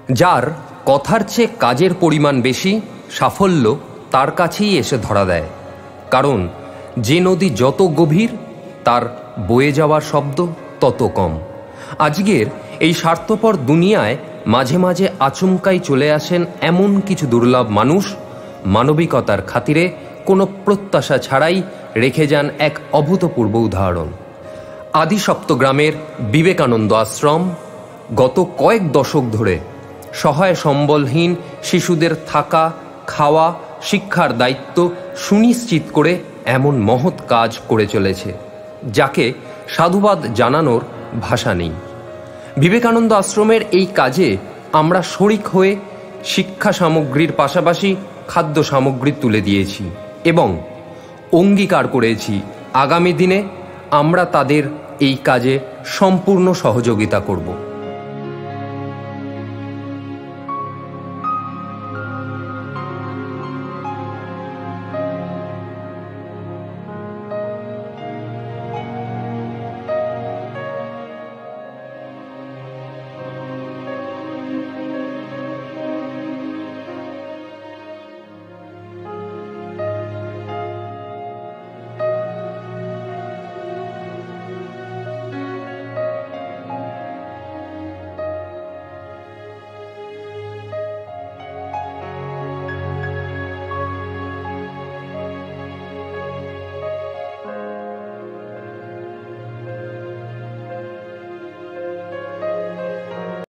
যার কথার চেয়ে কাজের পরিমাণ বেশি, সাফল্য তার কাছেই এসে ধরা দেয়। কারণ যে নদী যত গভীর, তার বয়ে যাওয়ার শব্দ তত কম। আজকের এই স্বার্থপর দুনিয়ায় মাঝে মাঝে আচমকাই চলে আসেন এমন কিছু দুর্লভ মানুষ, মানবিকতার খাতিরে কোনো প্রত্যাশা ছাড়াই রেখে যান এক অভূতপূর্ব উদাহরণ। আদি সপ্তগ্রামের বিবেকানন্দ আশ্রম গত কয়েক দশক ধরে সহায় সম্বলহীন শিশুদের থাকা, খাওয়া, শিক্ষার দায়িত্ব সুনিশ্চিত করে এমন মহৎ কাজ করে চলেছে, যাকে সাধুবাদ জানানোর ভাষা নেই। বিবেকানন্দ আশ্রমের এই কাজে আমরা শরিক হয়ে শিক্ষা সামগ্রীর পাশাপাশি খাদ্য সামগ্রী তুলে দিয়েছি এবং অঙ্গীকার করেছি আগামী দিনে আমরা তাদের এই কাজে সম্পূর্ণ সহযোগিতা করব।